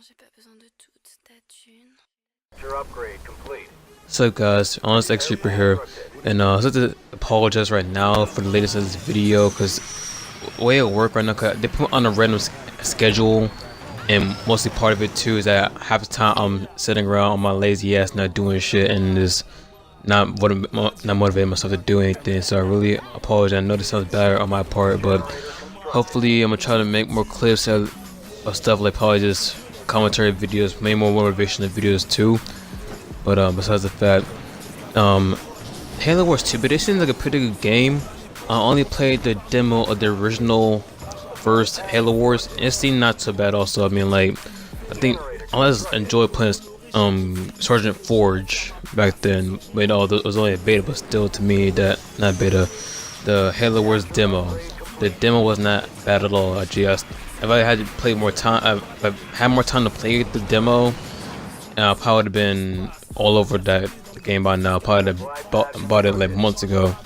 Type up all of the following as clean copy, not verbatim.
j'ai pas besoin de toute ta thune. Your upgrade complete. What's up guys, Honest X Reaper here, and I have to apologize right now for the latest of this video because the way it worked right now, they put on a random schedule, and mostly part of it too is that half the time I'm sitting around on my lazy ass not doing shit and just not motivating myself to do anything. So I really apologize. I know this sounds bad on my part, but hopefully I'm gonna try to make more clips of stuff, like probably just commentary videos, maybe more motivational videos too. But besides the fact, Halo Wars 2, but it seems like a pretty good game. I only played the demo of the original first Halo Wars, and it seemed not so bad also. I mean, like, I think I just enjoyed playing Sergeant Forge back then, but it was only a beta, but still to me, that, not beta, the Halo Wars demo, the demo was not bad at all. If I had to play more time, if I had more time to play the demo, I probably would have been all over that game by now. Probably have bought it like months ago.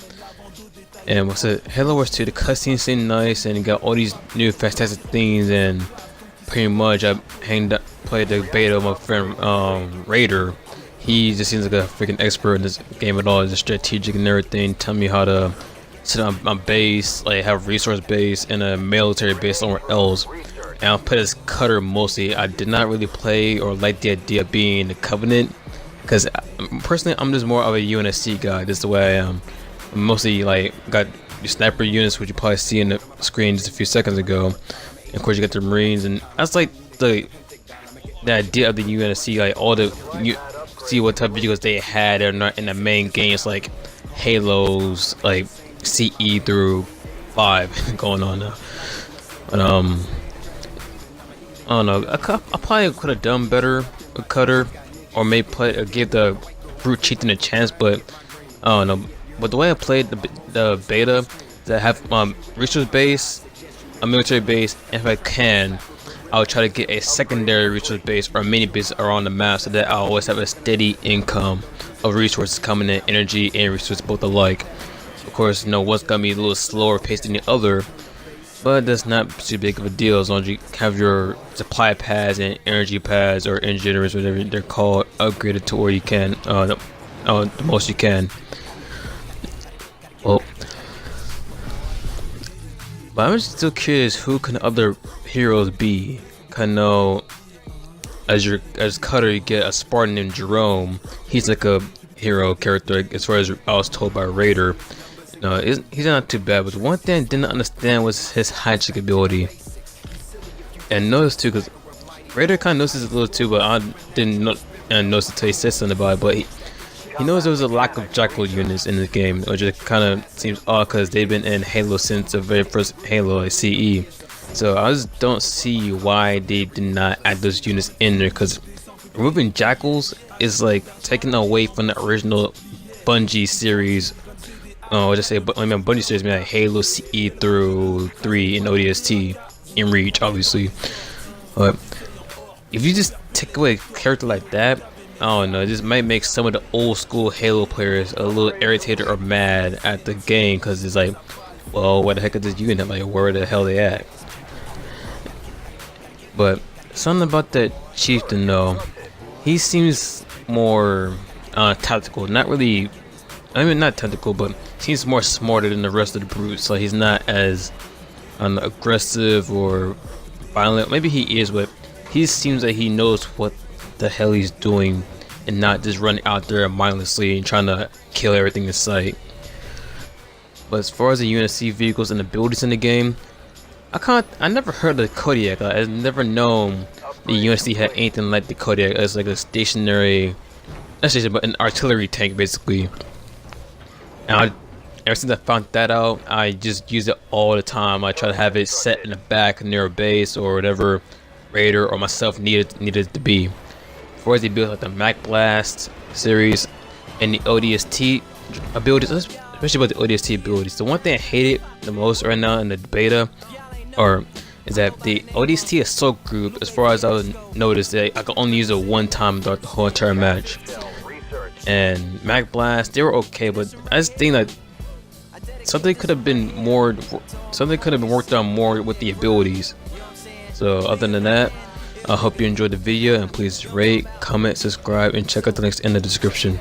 And what's it? Halo Wars 2, the cutscenes seem nice, and you got all these new fantastic things. And pretty much, I played the beta with my friend Raider. He just seems like a freaking expert in this game at all. Just strategic and everything. Tell me how to sit on my base, like have a resource base and a military base somewhere else. And I'll play as Cutter mostly. I did not really play or like the idea of being the Covenant, because personally I'm just more of a UNSC guy. That's the way I am. I'm mostly like got your sniper units, which you probably see in the screen just a few seconds ago. And of course you got the Marines, and that's like the idea of the UNSC. Like you see what type of vehicles they had or not in the main games, like Halos, like CE through 5 going on now. But I don't know. I probably could have done better with Cutter, or maybe give the Brute Chieftain a chance. But I don't know. But the way I played the beta, is I have resource base, a military base, and if I can, I'll try to get a secondary resource base or a mini base around the map, so that I always have a steady income of resources coming in, energy and resources both alike. Of course, you know, one's gonna be a little slower paced than the other, but that's not too big of a deal as long as you have your supply pads and energy pads or energy generators, whatever they're called, upgraded to where you can, the most you can. Well, but I'm still curious, who can other heroes be? I know as Cutter, you get a Spartan named Jerome. He's like a hero character as far as I was told by Raider. No, he's not too bad, but one thing I didn't understand was his hijack ability. And notice too, because Raider kind of noticed a little too, but I didn't notice until he said something about it. But he knows there was a lack of Jackal units in the game, which just kind of seems odd because they've been in Halo since the very first Halo, like CE. So I just don't see why they did not add those units in there, because removing Jackals is like taking away from the original Bungie series. I just say, I mean, Bungie series, like Halo CE through 3 and ODST in Reach, obviously. But if you just take away a character like that, I don't know, this might make some of the old school Halo players a little irritated or mad at the game, because it's like, well, what the heck is this unit? Like, where the hell they at? But something about that Chieftain though, he seems more tactical, not really. I mean, not tactical, but seems more smarter than the rest of the brutes. So he's not as aggressive or violent. Maybe he is, but he seems like he knows what the hell he's doing and not just running out there mindlessly and trying to kill everything in sight. But as far as the UNSC vehicles and abilities in the game, I never heard of the Kodiak. I've never known the UNSC had anything like the Kodiak. It's like a stationary, not stationary, but an artillery tank basically. And ever since I found that out, I just use it all the time. I try to have it set in the back near a base or whatever Raider or myself needed it to be. As far as they build like the Mac Blast series and the ODST abilities, especially about the ODST abilities, the one thing I hated the most right now in the beta is that the ODST assault group, as far as I noticed, that I could only use it one time throughout the whole entire match. And Mac Blast, they were okay, but I just think that something could have been worked on more with the abilities. So other than that, I hope you enjoyed the video, and please rate, comment, subscribe, and check out the links in the description.